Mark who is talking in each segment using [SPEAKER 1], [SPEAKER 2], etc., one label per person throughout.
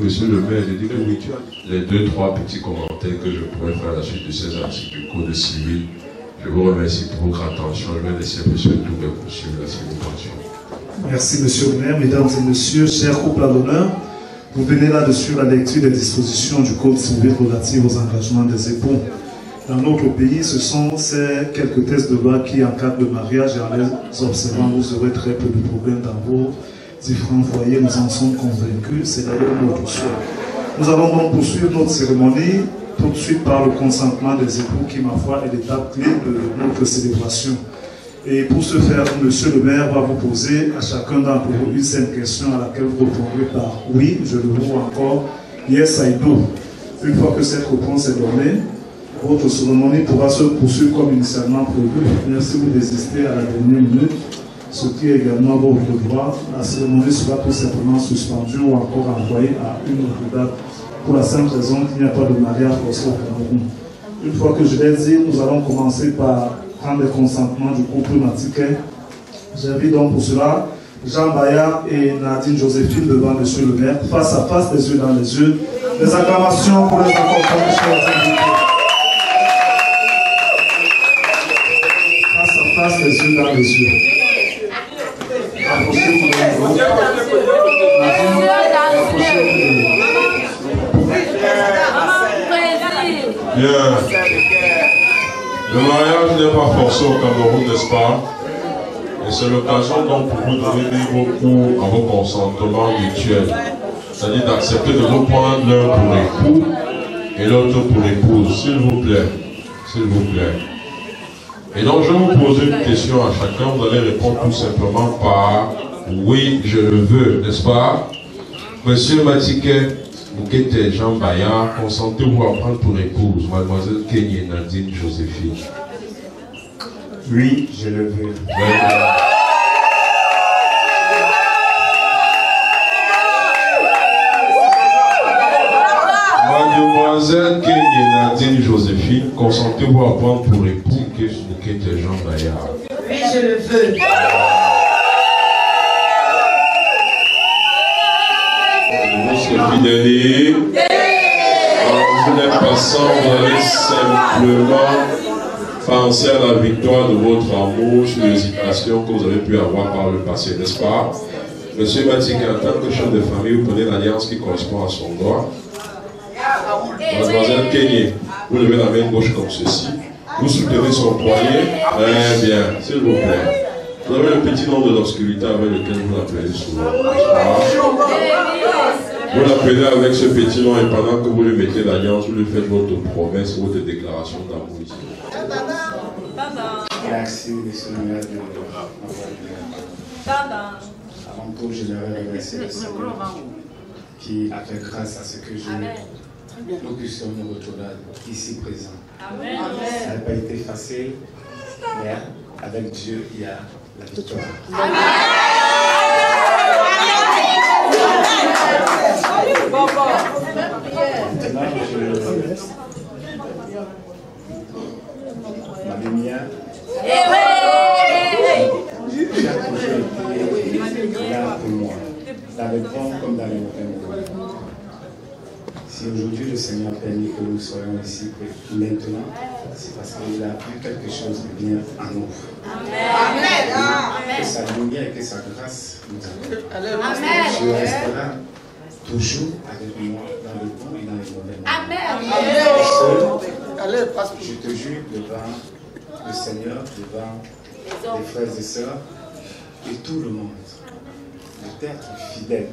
[SPEAKER 1] Monsieur le maire, je dis que oui, les 2-3 petits commentaires que je pourrais faire à la suite de ces articles du Code civil. Je vous remercie pour votre attention. Je vais laisser monsieur Toubé poursuivre la célébration.
[SPEAKER 2] Merci monsieur le maire, mesdames et messieurs, chers couples à l'honneur. Vous venez là de suivre la lecture des dispositions du Code civil relatives aux engagements des époux. Dans notre pays, ce sont ces quelques textes de loi qui encadrent le mariage et en les observant, vous aurez très peu de problèmes dans vos différents foyers. Nous en sommes convaincus, c'est d'ailleurs notre souhait. Nous allons donc poursuivre notre cérémonie tout de suite par le consentement des époux qui, ma foi, est l'étape clé de notre célébration. Et pour ce faire, monsieur le maire va vous poser à chacun d'entre vous une simple question à laquelle vous répondrez par oui, je le vois encore, yes I do. Une fois que cette réponse est donnée, votre cérémonie pourra se poursuivre comme initialement prévu. Mais si vous désistez à la dernière minute, ce qui est également votre droit, la cérémonie sera tout simplement suspendue ou encore envoyée à une autre date, pour la simple raison qu'il n'y a pas de mariage forcé au Cameroun. Une fois que je l'ai dit, nous allons commencer par prendre le consentement du couple Matiké. J'invite donc pour cela Jean Bayard et Nadine Joséphine devant monsieur le maire, face à face, les yeux dans les yeux. Les acclamations pour les accompagner, chers invités. Face à face, les yeux dans les yeux. Approchez pour les gros.
[SPEAKER 1] Bien. Le mariage n'est pas forcé au Cameroun, n'est-ce pas? Et c'est l'occasion donc pour vous donner beaucoup à vos consentements mutuels. C'est-à-dire d'accepter de vous prendre l'un pour époux et l'autre pour épouse, s'il vous plaît. S'il vous plaît. Et donc je vais vous poser une question à chacun, vous allez répondre tout simplement par oui, je le veux, n'est-ce pas? Monsieur Matiké, Boukete Jean Bayard, consentez-vous à prendre pour épouse mademoiselle Kenye Nadine Joséphine?
[SPEAKER 3] Oui, je le veux.
[SPEAKER 1] Mademoiselle Kenye Nadine Joséphine, consentez-vous à prendre pour époux Boukete Jean Bayard?
[SPEAKER 4] Oui, je le veux.
[SPEAKER 1] Fidèles, vous n'êtes pas sans, vous allez simplement penser à la victoire de votre amour sur l'hésitation que vous avez pu avoir par le passé, n'est-ce pas? Monsieur Matiké, en tant que chef de famille, vous prenez l'alliance qui correspond à son droit. Mademoiselle Kenye, vous levez la main gauche comme ceci. Vous soutenez son poignet. Très bien, s'il vous plaît. Vous avez le petit nom de l'obscurité avec lequel vous l'appelez souvent. Vous l'appelez avec ce petit nom et pendant que vous lui mettez l'alliance, vous lui faites votre promesse, votre déclaration d'amour ici.
[SPEAKER 3] Merci, monsieur le maire, de m'avoir donné. Avant tout, je voudrais remercier le Seigneur qui a fait grâce à ce que nous puissions nous retrouver ici présents.
[SPEAKER 4] Amen.
[SPEAKER 3] Ça n'a pas été facile, mais avec Dieu, il y a la victoire.
[SPEAKER 4] Amen.
[SPEAKER 3] Maintenant, ma lumière, qui a toujours été là pour moi, dans les bons comme dans les mauvais moments. Si aujourd'hui le Seigneur a permis que nous soyons ici maintenant, c'est parce qu'il a vu quelque chose de bien en nous. Amen. Que sa lumière et que sa grâce nous accompagnent. Je resterai toujours avec moi dans le bon et dans les mauvais moments. Seul, je te jure devant le Seigneur, devant les frères et sœurs et tout le monde, d'être fidèle.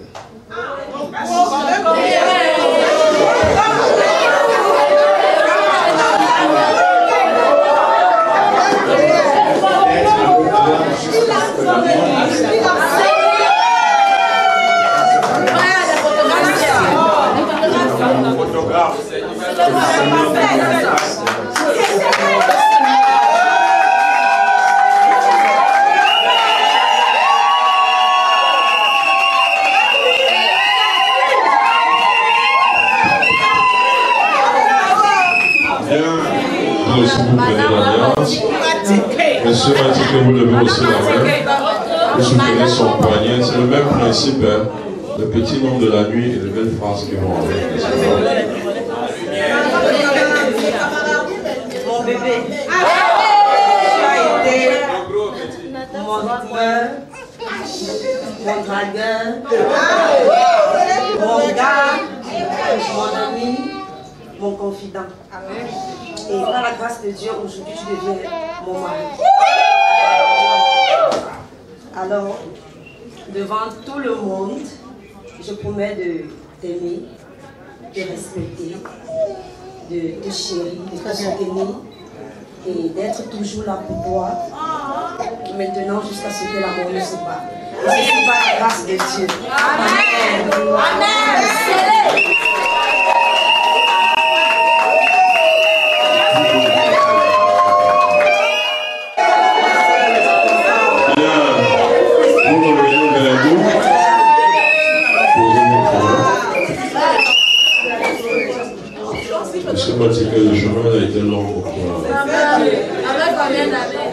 [SPEAKER 1] Monsieur Matiké, vous levez aussi la main. Vous soutenez son poignet. C'est le même principe. Hein. le petit nom de la nuit et les belles phrases qui vont avec.
[SPEAKER 4] Mon bébé, tu as été mon rythmeur, mon dragueur, mon gars, mon ami, mon confident. Et par la grâce de Dieu, aujourd'hui, tu deviens mon mari. Alors, devant tout le monde, je promets de t'aimer, de respecter, de te chérir, de te soutenir et d'être toujours là pour toi, maintenant jusqu'à ce que l'amour nous sépare. Et c'est par la grâce de Dieu. Amen. Amen.
[SPEAKER 1] Je sais pas si le chemin a été long pour toi.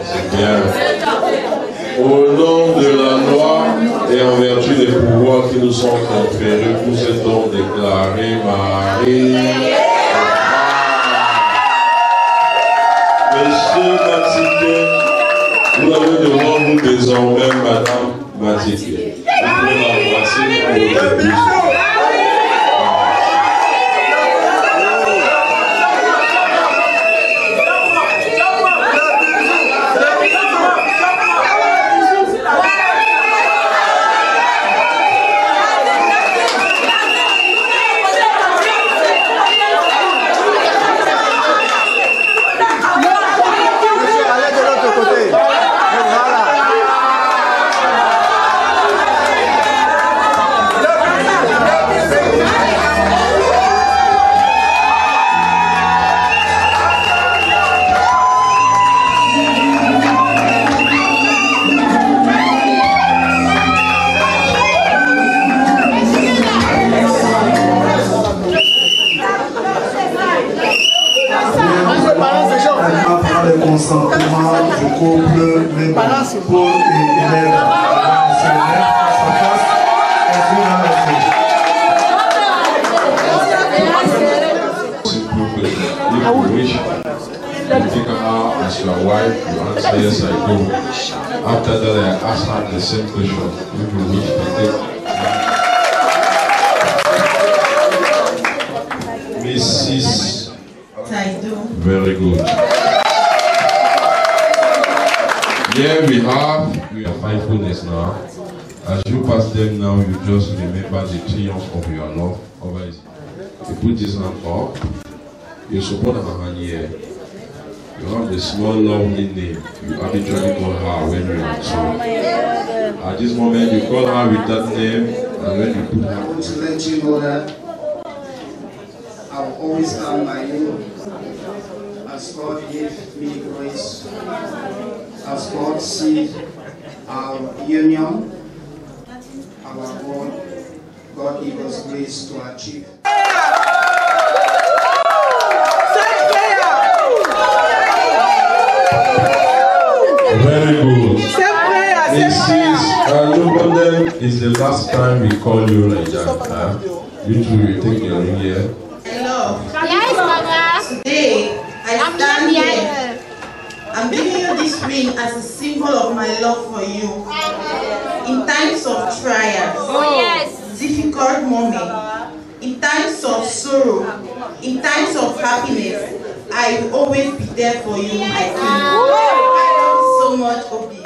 [SPEAKER 1] C'est bien. Au nom de la loi et en vertu des pouvoirs qui nous sont conférés, nous étions déclarés Marie. Monsieur Mathieu, vous avez devant vous désormais Madame Mathieu. Vous pouvez l'embrasser pour votre bouche.
[SPEAKER 2] Consentement du couple, les Paul et Hélène,
[SPEAKER 1] as your wife, you answer yes I do. After that I ask her the same question. If you wish to take Mrs. Very good. Here we have your faithfulness now. As you pass them now, you just remember the triumph of your love over it. You put this hand up. You support her hand here. You have the small lovely name. You habitually call her when you are two. At this moment, you call her with that name, and when you put her.
[SPEAKER 5] I want to let you know that I will always stand by you. As God gave me grace, as God sees our union, our God give us grace to achieve.
[SPEAKER 1] Very good. It's the last time we call you like that. You two will take your ring here.
[SPEAKER 6] Hello. Today, I stand here. I'm giving you this ring as a symbol of my love for you. In times of trials, difficult moments, in times of sorrow, in times of happiness, I will always be there for you, my king. I love you so much, Obi.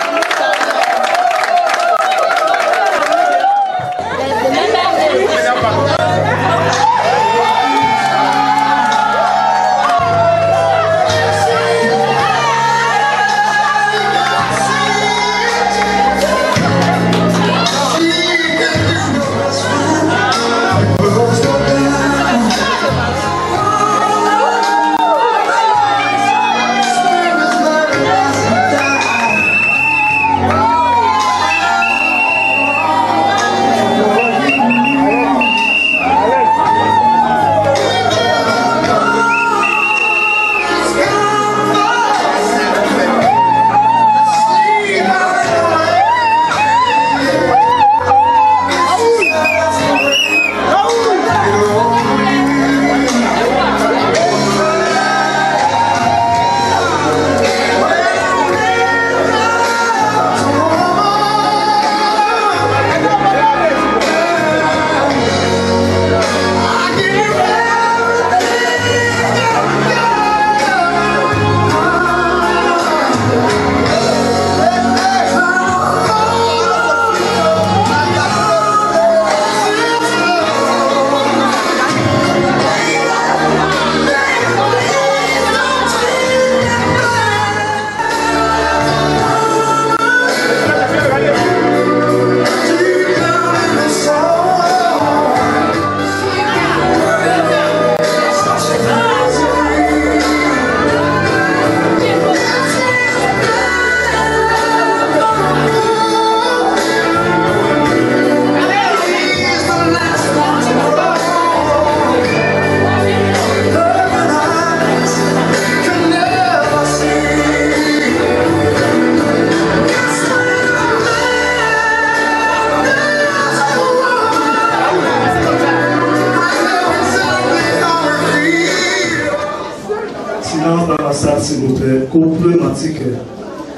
[SPEAKER 2] s'il vous plaît. Couple Matique,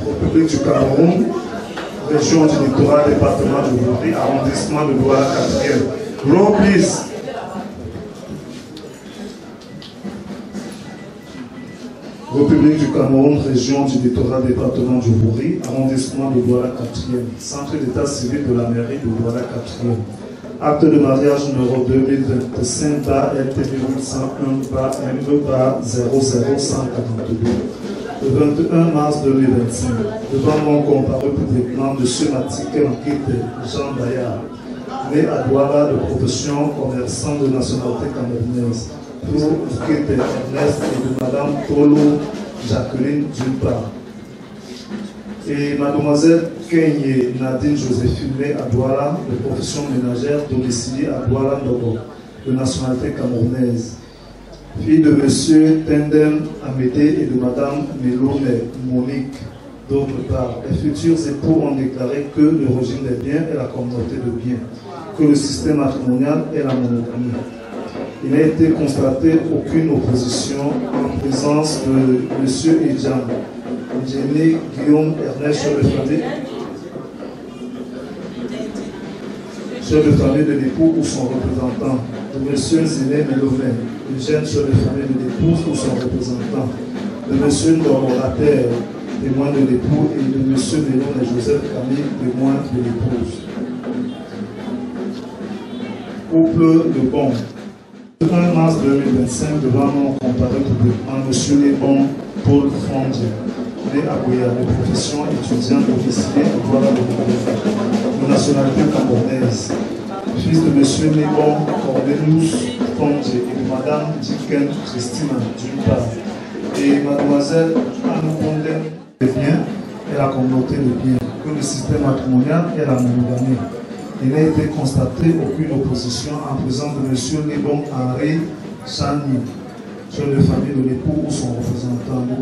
[SPEAKER 2] République du Cameroun, région du littoral, département de Bouri, arrondissement de Douala 4e. Roll, please. République du Cameroun, région du littoral, département du Bouri, arrondissement de Douala 4e. Centre d'état civil de la mairie de Douala 4e. Acte de mariage numéro 2025-LT1801-M-00142. Le 21 mars 2025, devant mon comparu publiquement, M. Matique Nkite Jean Bayard, né à Douala de profession commerçant de nationalité camerounaise, pour Nkite Ernest et de Mme Tolo Jacqueline d'une part. Et Mademoiselle Kenye Nadine Joséphine, née à Douala de profession ménagère, domiciliée à Douala Ndogo, de nationalité camerounaise. Fille de M. Tendem Amédée et de Mme Melone Monique, d'autre part. Les futurs époux ont déclaré que le régime des biens est la communauté de biens, que le système matrimonial est la monogamie. Il n'a été constaté aucune opposition en présence de M. Edjan, Jenny Guillaume Ernest, chef de famille de l'époux ou son représentant, de M. Zéné Melomène, le jeune chef de famille de l'épouse ou son représentant, de M. Ndororater, témoin de l'époux, et de M. Mélon et Joseph Camille, témoin de l'épouse. Couple de bon. Le 1 mars 2025, devant mon comparé publiquement, M. Lebon Paul Fondje, né à Goya, de profession étudiante officielle de Douala de nationalité camerounaise, fils de M. Lebon Cornelius Fondje et de Mme Diken Christina d'une part, et Mademoiselle Anne Condem de biens et la communauté de biens, que le système matrimonial est la monogamie. Il n'a été constaté aucune opposition en présence de M. Lebon Henri Chani, chef de famille de l'époux ou son représentant, de M.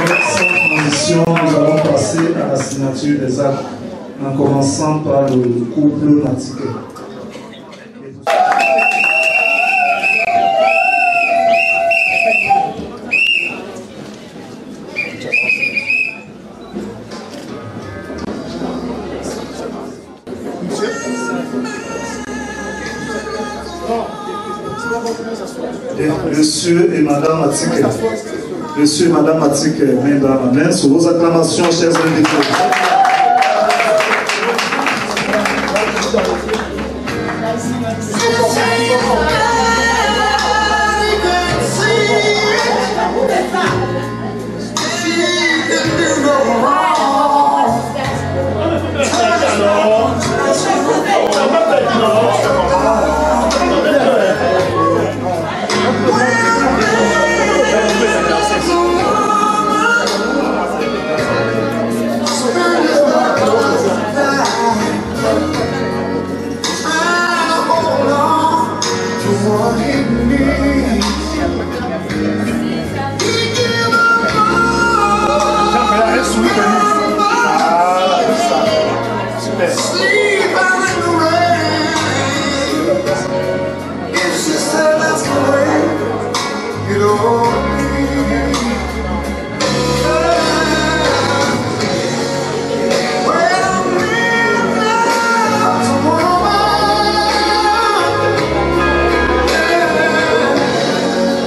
[SPEAKER 2] Sans transition, nous allons passer à la signature des actes, en commençant par le couple Matique. Monsieur et Madame Matique, Monsieur et Madame Matique, main dans la main, sous vos acclamations, chers invités.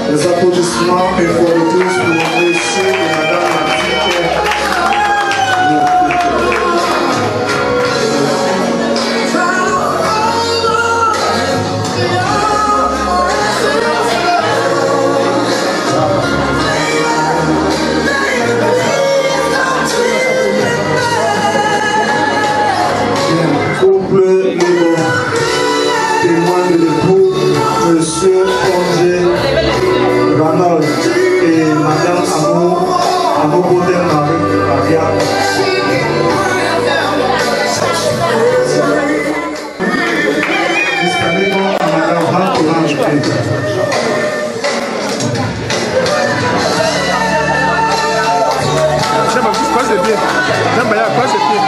[SPEAKER 2] Les applaudissements et pour le tous pour monsieur et madame couple libre, témoin de l'époux, monsieur Fondje Ranol et madame Amour Bodem Maria. Discrètement à madame Van Orange.
[SPEAKER 7] Quase de pied. Não, mas quase de pied.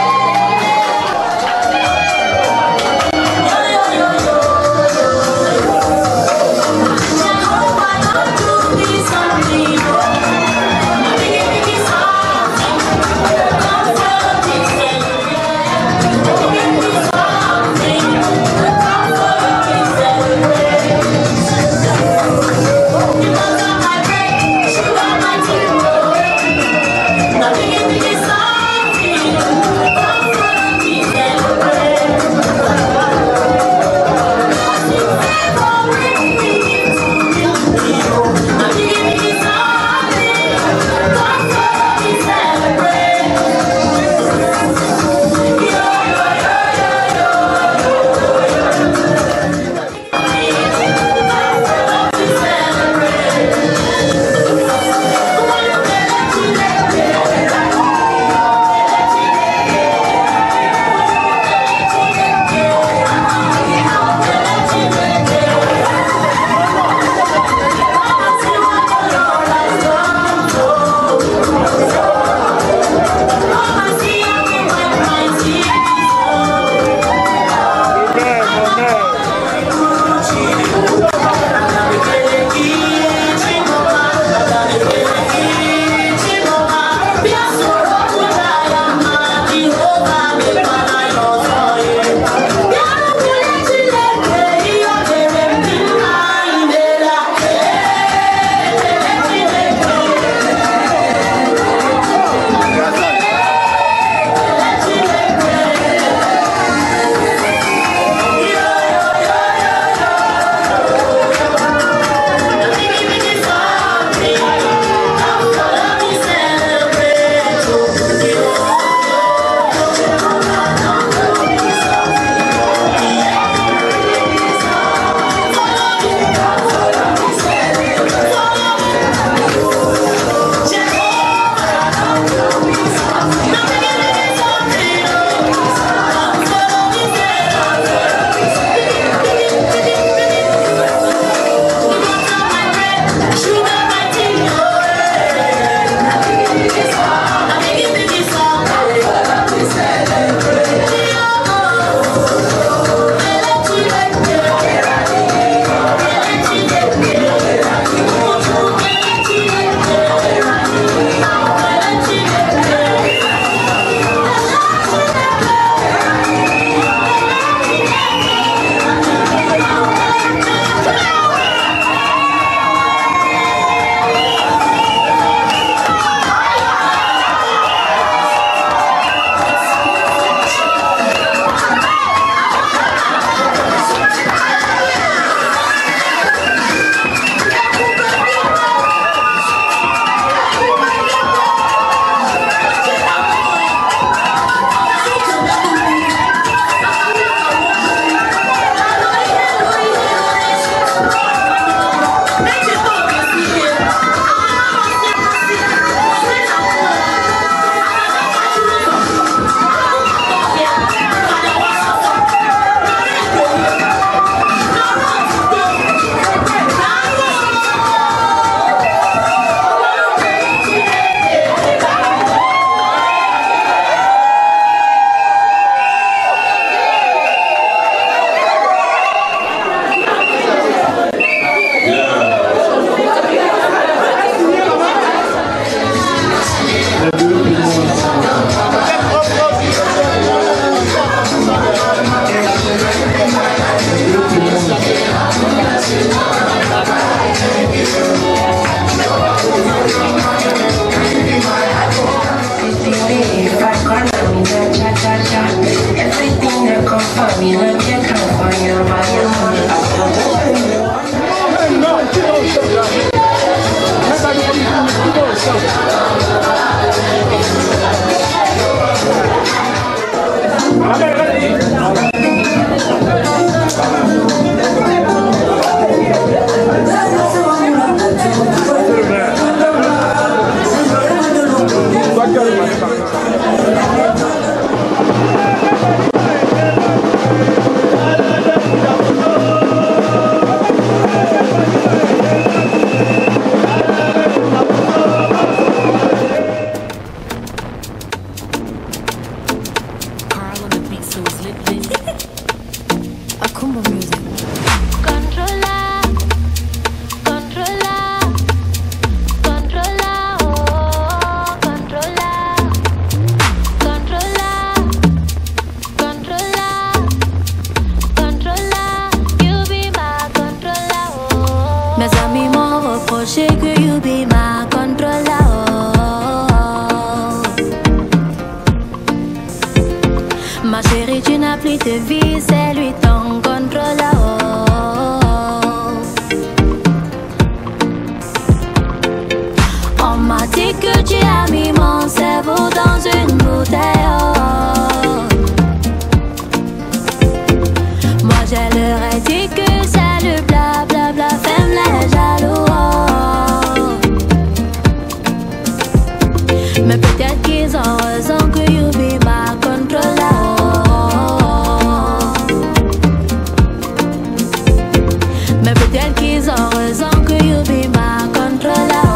[SPEAKER 8] peut-être qu'ils ont raison que you be my controller.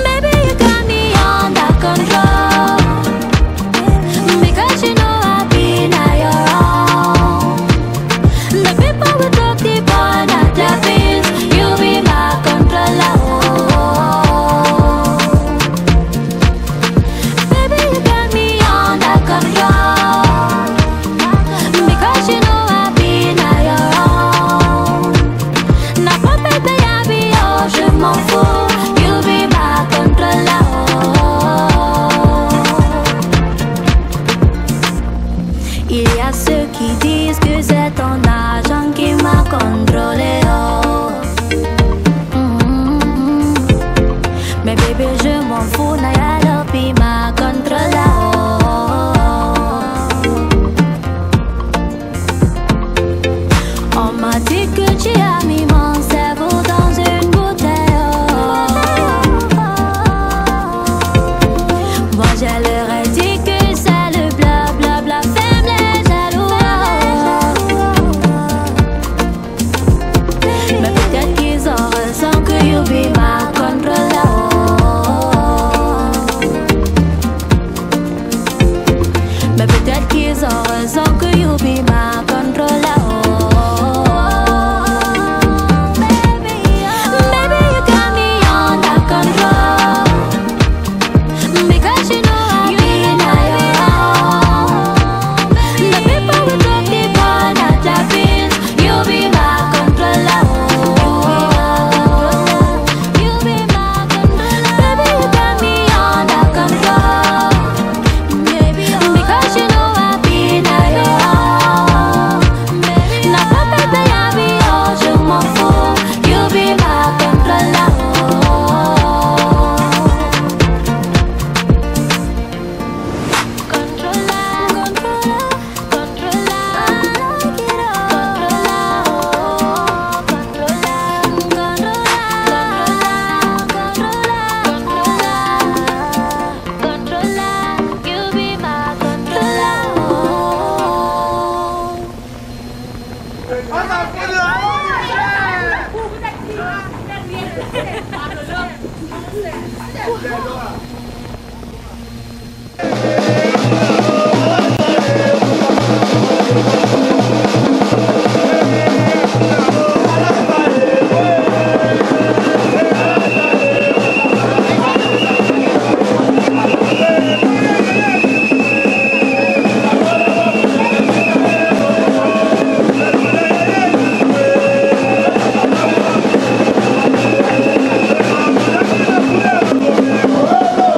[SPEAKER 8] Maybe you got me under control, because you know I've been at your own. The people will talk deep on at their feet, you be my controller. Baby, you got me under control, because you know I've been at your own. N'a pas pété à bio, je m'en fous, you be my controller. Il y a ceux qui disent que c'est ton argent qui m'a contrôlé. Mais bébé, je m'en fous, Naya be my controller. On m'a dit que tu as mis mon cerveau dans une bouteille. Moi je leur ai dit que c'est le blablabla, ferme les jaloux. Mais peut-être qu'ils ont raison que you be my controller. Mais peut-être qu'ils ont raison que you be my controller. Maybe you got me under control, because you know I've been at your own. The people will talk deep on at their feet, you be my controller. You be my controller. Baby, you got me under control, because you know I've been at your own. N'a pas pété à bio, je m'en fous, you be my controller.
[SPEAKER 9] Oh,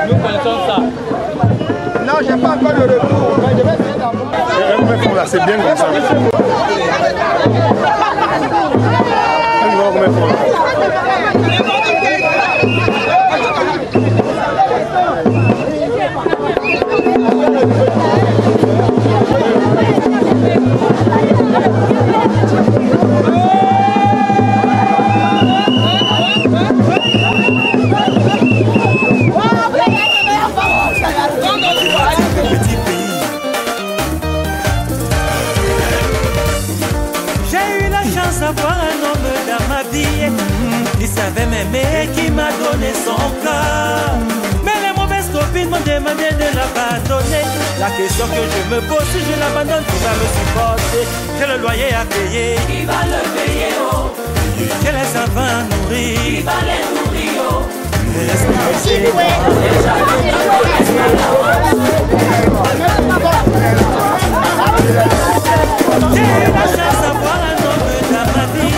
[SPEAKER 9] Nous connaissons ça.
[SPEAKER 7] Non, j'ai pas encore de retour. Mais je vais essayer d'envoyer. C'est bien comme ça.
[SPEAKER 10] Il savait m'aimer, qui m'a donné son cœur. Mais les mauvaises copines m'ont demandé de l'abandonner. La question que je me pose, si je l'abandonne, qui va me supporter? J'ai le loyer à payer. Qui va le payer, oh? J'ai les enfants à nourrir. Qui va les nourrir, oh? J'ai eu la chance d'avoir un homme dans ma vie.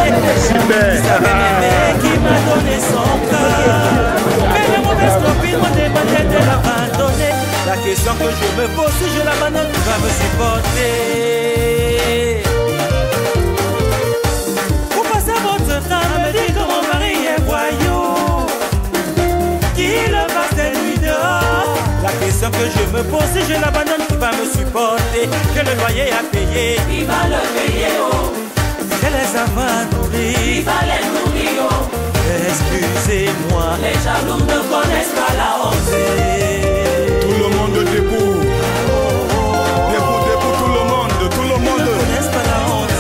[SPEAKER 10] Il savait m'aimer, qui m'a donné son cœur. Mais les mauvaises copines m'ont demandé de l'abandonner. La question que je me pose, si je l'abandonne, tu vas me supporter. Vous passez votre temps à me dire que mon mari est voyou, qu'il passe des nuits dehors. La question que je me pose, si je l'abandonne, tu vas me supporter. Que le loyer à payer, il va le payer, oh. J'ai les enfants à nourrir, il va les nourrir, oh. Excusez-moi, les jaloux ne connaissent pas la honte.
[SPEAKER 7] Tout le monde debout. Debout, debout, tout le monde, tout le monde.
[SPEAKER 10] Ils ne connaissent pas la honte.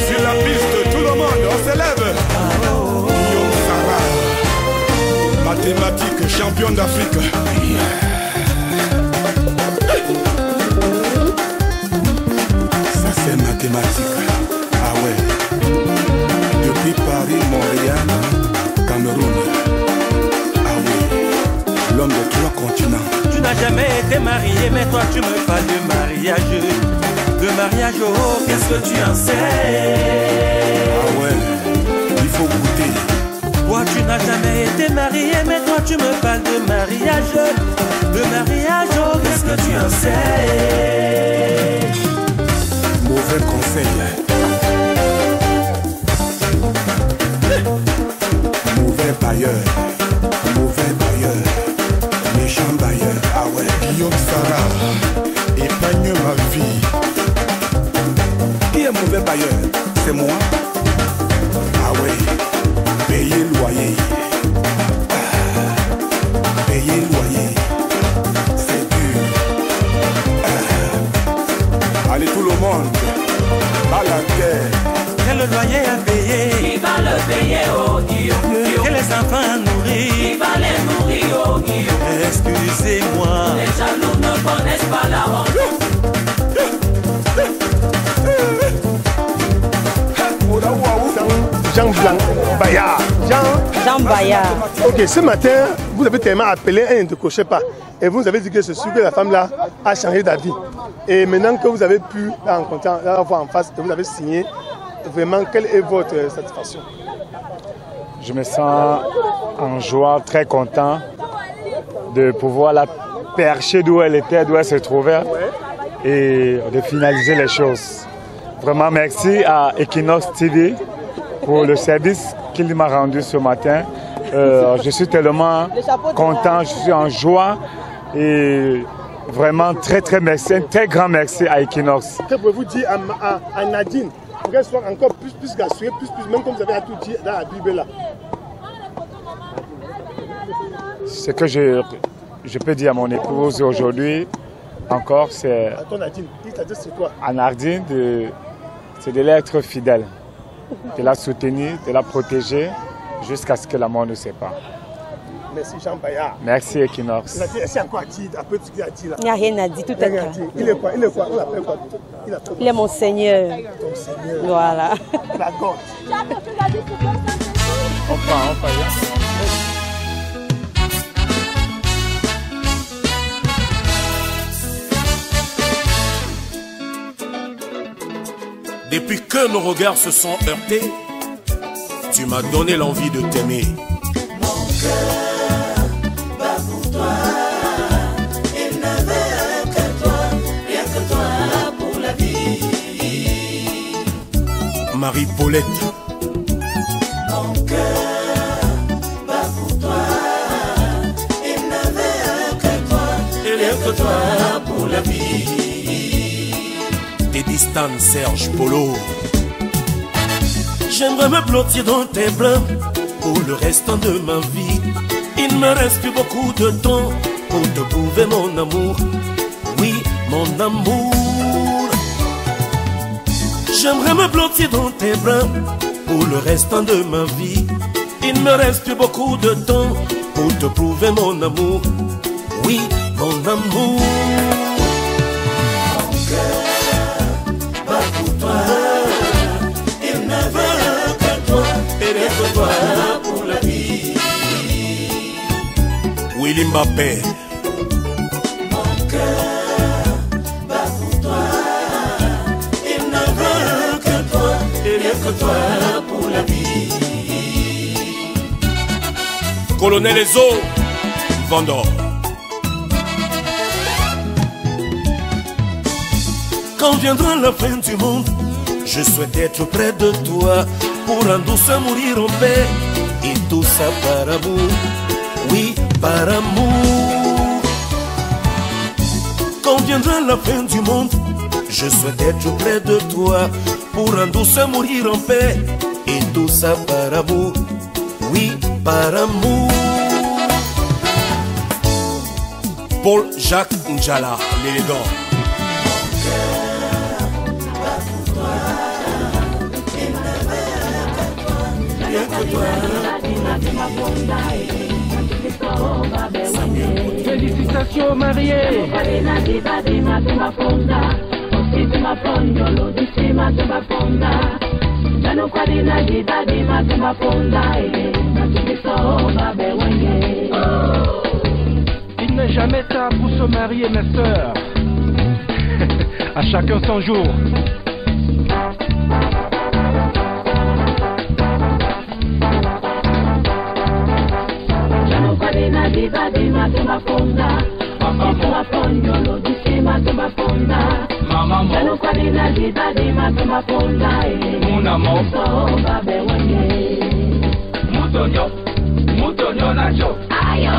[SPEAKER 7] Sur la piste, tout le monde, on s'élève. Guillaume Sarah, mathématique, champion d'Afrique. Ça c'est mathématique. Ah ouais. Depuis Paris, Montréal, Cameroun. Ah oui. L'homme de 3 continents.
[SPEAKER 10] Tu n'as jamais été marié, mais toi tu me parles de mariage. De mariage, oh, qu'est-ce que tu en sais?
[SPEAKER 7] Ah ouais, il faut goûter.
[SPEAKER 10] Toi tu n'as jamais été marié, mais toi tu me parles de mariage. De mariage, oh, qu'est-ce que tu en sais?
[SPEAKER 7] Mauvais conseil. Mauvais bailleur. Mauvais bailleur. Méchant bailleur. Ah ouais. Guillaume Sarah, épargne ma vie. Qui est mauvais bailleur? C'est moi. Ah ouais. Payer loyer. Payer loyer. C'est dur. Allez tout le monde. À la guerre.
[SPEAKER 10] J'ai le loyer à payer. Il va le payer, oh Guillaume. J'ai les enfants à nourrir. Il va les nourrir, oh Guillaume. Excusez-moi, les jaloux ne connaissent pas la honte.
[SPEAKER 7] Jean Bayard.
[SPEAKER 11] Jean Bayard.
[SPEAKER 7] Ok, ce matin, vous avez tellement appelé un ne décrochez pas. Et vous avez dit que c'est sûr que la femme là a changé d'avis. Et maintenant que vous avez pu la rencontrer, la voir en face, et vous avez signé, vraiment, quelle est votre satisfaction?
[SPEAKER 12] Je me sens en joie, très content de pouvoir la percher d'où elle était, d'où elle se trouvait, et de finaliser les choses. Vraiment, merci à Equinox TV pour le service qu'il m'a rendu ce matin. Je suis tellement content, je suis en joie et vraiment très merci, un très grand merci à Equinox.
[SPEAKER 7] Que pouvez-vous dire à Nadine pour qu'elle soit encore plus assurée, plus, même comme vous avez tout dit dans la Bible là?
[SPEAKER 12] Ce que je peux dire à mon épouse aujourd'hui encore, c'est
[SPEAKER 7] à ton Nadine, il t'a dit c'est quoi?
[SPEAKER 12] À Nadine, c'est de l'être fidèle, de la soutenir, de la protéger jusqu'à ce que la mort ne sépare.
[SPEAKER 7] Merci Jean Bayard.
[SPEAKER 12] Merci Equinox.
[SPEAKER 7] Il a dit, est-ce encore à dire, un peu ce qu'il a dit là?
[SPEAKER 11] Il n'y a rien à dire, tout est clair.
[SPEAKER 7] Il est quoi? On l'appelle quoi?
[SPEAKER 11] Il est mon Seigneur.
[SPEAKER 7] Ton Seigneur.
[SPEAKER 11] Voilà.
[SPEAKER 7] La God.
[SPEAKER 12] On prend.
[SPEAKER 13] Depuis que nos regards se sont heurtés, tu m'as donné l'envie de t'aimer.
[SPEAKER 14] Mon cœur bat pour toi.
[SPEAKER 13] Marie-Paulette.
[SPEAKER 10] Mon cœur bat pour toi. Il n'avait que toi. Il n'y a que toi pour la vie.
[SPEAKER 13] Des distances, Serge Polo.
[SPEAKER 10] J'aimerais me blottir dans tes bras pour le restant de ma vie. Il me reste plus beaucoup de temps pour te prouver mon amour. Oui, mon amour. J'aimerais me blottir dans tes bras pour le restant de ma vie. Il me reste plus beaucoup de temps pour te prouver mon amour. Oui, mon amour. Mon cœur bat pour toi. Il ne veut que toi et que toi pour la vie.
[SPEAKER 13] Willy Mbappé.
[SPEAKER 10] Mon cœur bat pour toi. Il ne veut que toi et que toi pour la vie.
[SPEAKER 13] Colonel Ezo, Vendor.
[SPEAKER 10] Quand viendra la fin du monde, je souhaite être près de toi pour en douce mourir en paix. Et tout ça par amour, oui, par amour. Quand viendra la fin du monde, je souhaite être près de toi pour en douce mourir en paix. Et tout ça par amour, oui, par amour.
[SPEAKER 13] Paul Jacques Njala, l'élégant.
[SPEAKER 9] Félicitations mariés. Il n'est jamais tard pour se marier, mes sœurs. À chacun son jour.
[SPEAKER 14] Mon amour, Mutonyo nacho, ayo,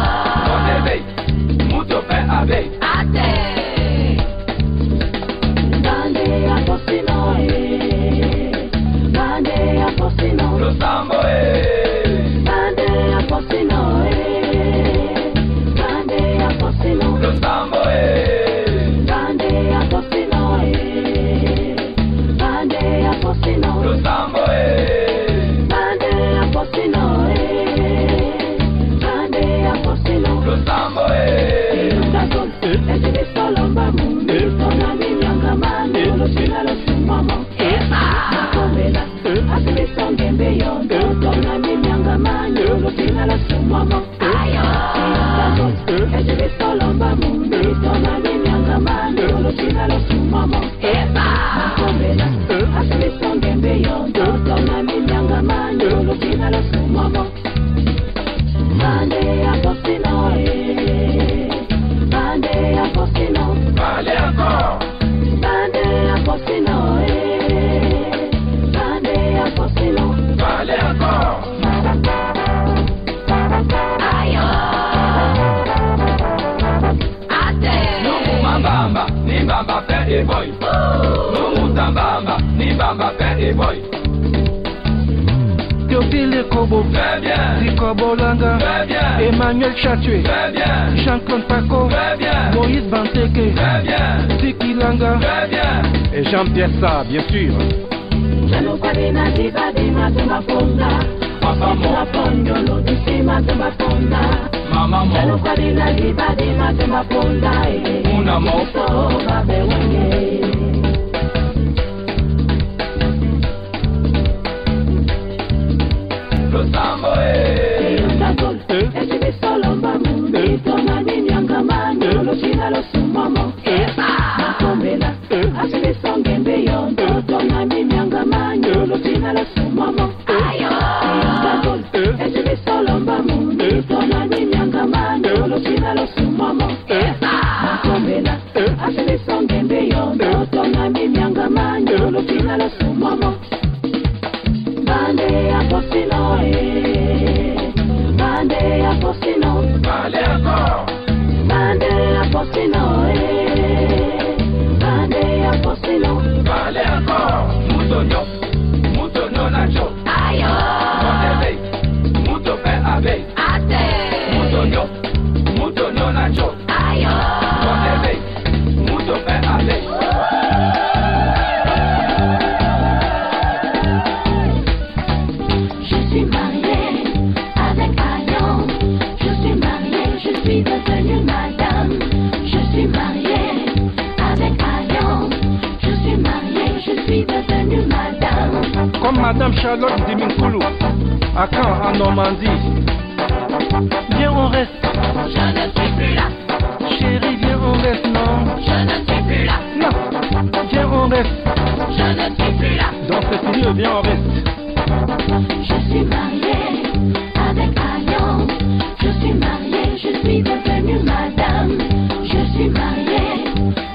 [SPEAKER 14] Motebe, Mutope abe, ate. Bande apostino, Bande apostino, lo sambo, Bande apostino, Bande apostino, lo sambo, Bande apostino, Bande apostino, lo sambo, Bande apostino, Bande apostino, lo sambo,
[SPEAKER 9] Théophile Kobo, Zico Langa, Emmanuel Chatué, Jean-Claude Paco, Moïse Banteke, Ziki Langa et Jean-Pierre Sa, bien sûr.
[SPEAKER 14] Mon amour, Apostino,
[SPEAKER 9] Allez encore.
[SPEAKER 14] Bande Apostino, Bande Apostino,
[SPEAKER 9] Allez encore. Moutonio, Moutonio Nacho.
[SPEAKER 14] Ayo,
[SPEAKER 9] Motebe, Moutope Abe.
[SPEAKER 14] Ate,
[SPEAKER 9] Moutonio, Moutonio Nacho.
[SPEAKER 14] Ayo,
[SPEAKER 9] Motebe, Moutope Abe.
[SPEAKER 14] je suis mariée avec Ayon. Je suis mariée, je suis devenue madame. Je suis mariée avec Ayon. Je suis mariée, je suis devenue madame.
[SPEAKER 9] Comme Madame Charlotte Diminkoulou, à Caen, en Normandie. Viens, on reste.
[SPEAKER 14] Je ne suis plus là.
[SPEAKER 9] Chérie, viens, on reste, non.
[SPEAKER 14] Je ne suis plus là.
[SPEAKER 9] Non, viens, on reste.
[SPEAKER 14] Je ne suis plus là.
[SPEAKER 9] Donc c'est sérieux, viens, on reste.
[SPEAKER 14] Je suis mariée avec Ayon. Je suis mariée, je suis devenue madame. Je suis mariée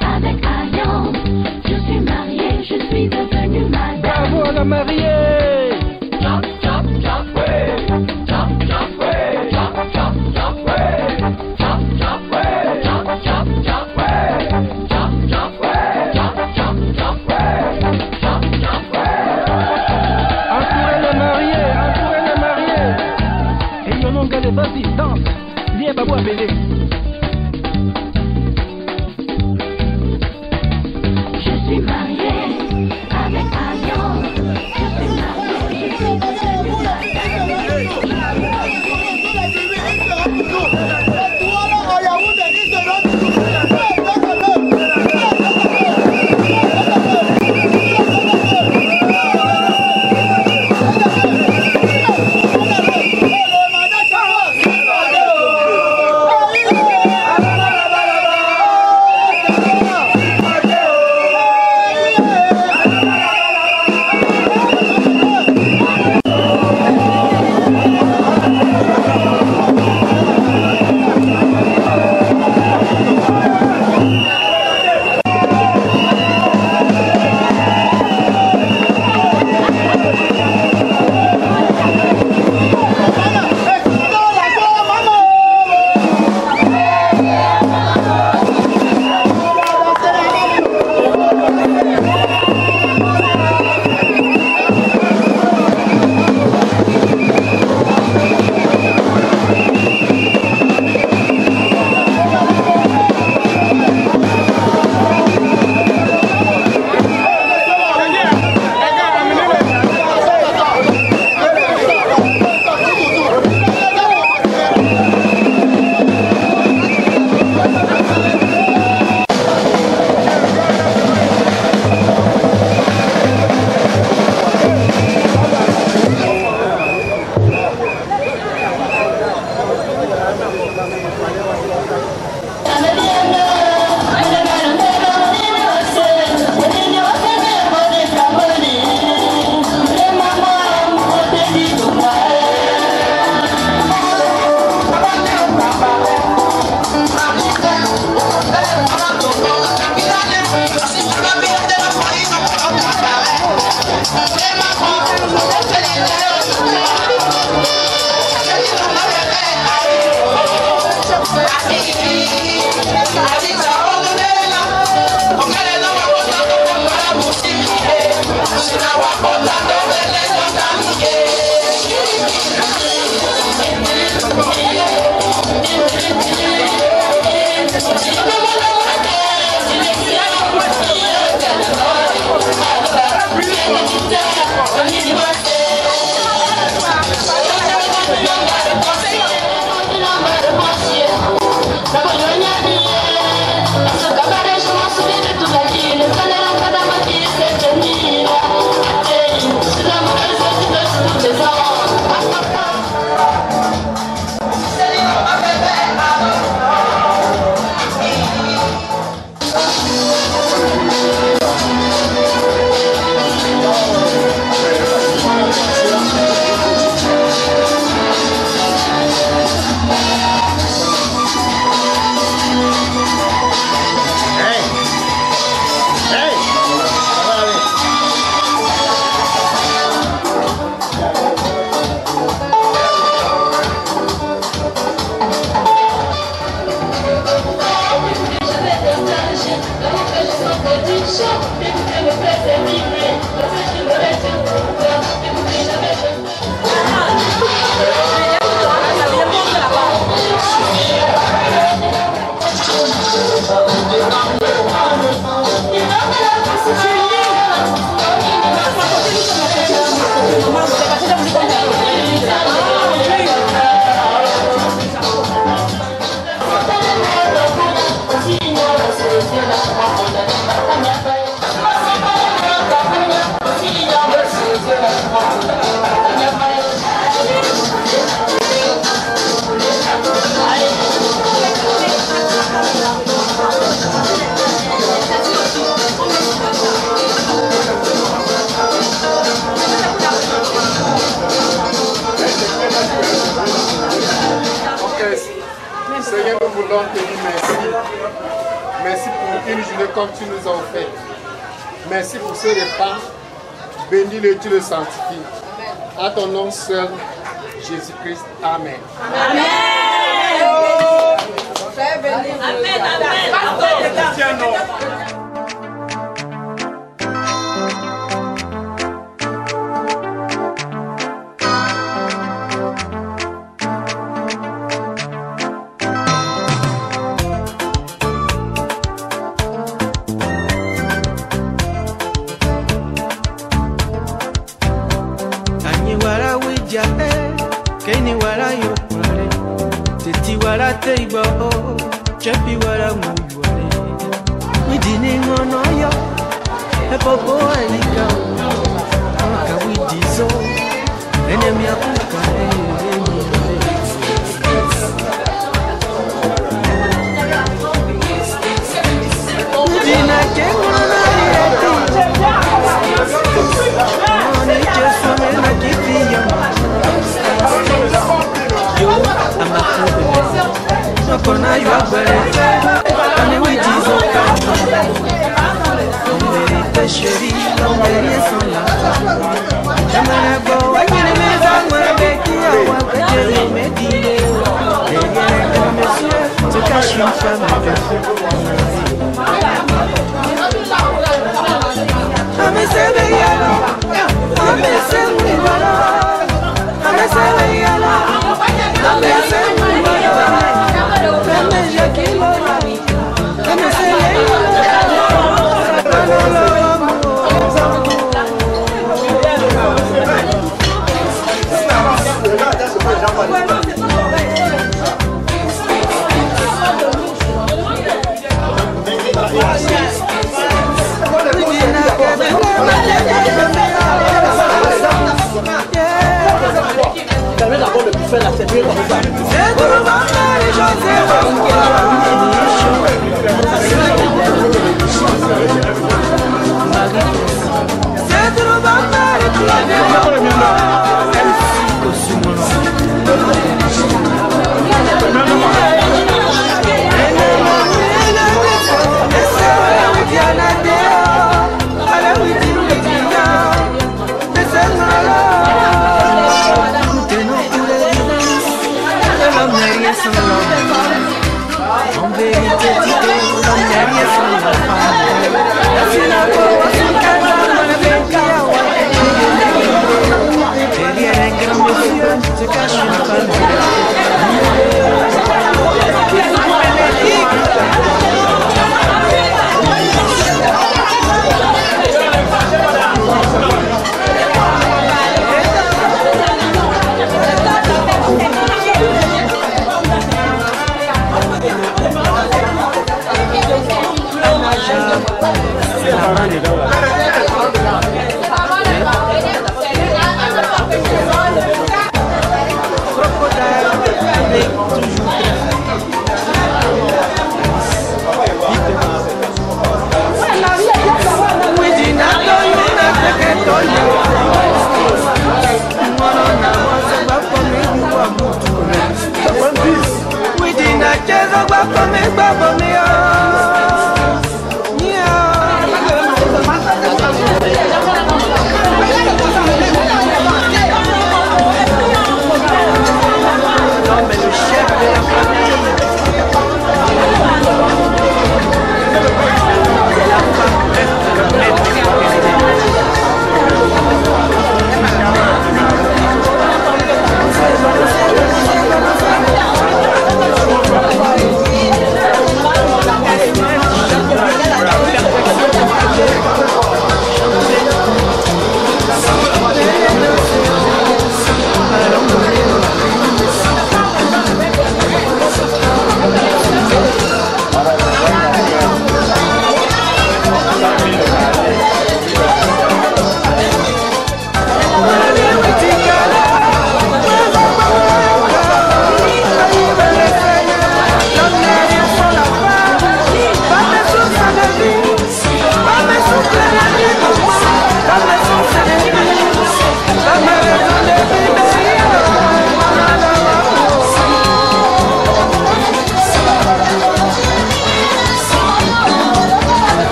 [SPEAKER 14] avec Ayon. Je suis mariée, je suis devenue madame.
[SPEAKER 9] Bravo à la mariée.
[SPEAKER 14] Jump, jump, jump,
[SPEAKER 9] Ouais.
[SPEAKER 14] jump, jump,
[SPEAKER 9] Ouais.
[SPEAKER 14] jump, jump, jump,
[SPEAKER 9] Ouais.
[SPEAKER 14] jump, jump,
[SPEAKER 9] Ouais.
[SPEAKER 14] jump, jump, jump,
[SPEAKER 9] Ouais.
[SPEAKER 14] jump, jump,
[SPEAKER 9] Ouais.
[SPEAKER 14] jump, jump, jump,
[SPEAKER 9] Ouais.
[SPEAKER 14] jump, jump,
[SPEAKER 9] Entourez les mariés, entourez les mariés. Et yon non gade, vas-y, danse. Viens, babou, bébé.
[SPEAKER 14] Je suis mariée avec Ayon. Je suis mariée, je suis devenue
[SPEAKER 15] Seigneur, nous voulons te dire merci. Merci pour une journée comme tu nous as offert. Merci pour ce repas. Bénis-le, tu le sanctifies. À ton nom seul, Jésus-Christ. Amen.
[SPEAKER 14] Amen.
[SPEAKER 16] Keni wala yokwale, teti wala teibo, chepi wala muywale. Widini ngono yo, epopo elika, maka widizo, enemi akuka Widina kengono yeti, oni jesu mena kifiya. Kona you are better, and we dis au cas. On mérite chérie, on mérite son la. J'aimerais voir une maison avec qui on va péter mes dîners. Derrière monsieur, se cache une femme avec
[SPEAKER 17] Permets d'abord de faire la servir comme ça. En vérité, derrière un grand monsieur se cache une femme.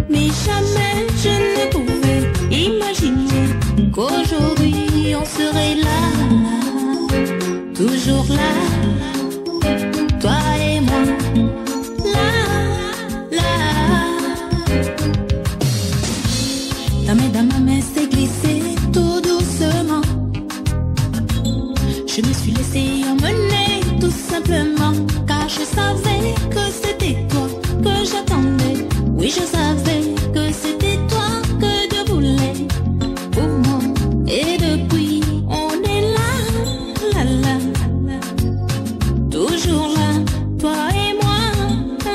[SPEAKER 8] Mais jamais je ne pouvais imaginer qu'aujourd'hui on serait là, toujours là, toi et moi, là. Ta main dans ma main s'est glissée tout doucement. Je me suis laissée emmener tout simplement, car je savais que c'était toi que j'attendais. Oui, je savais.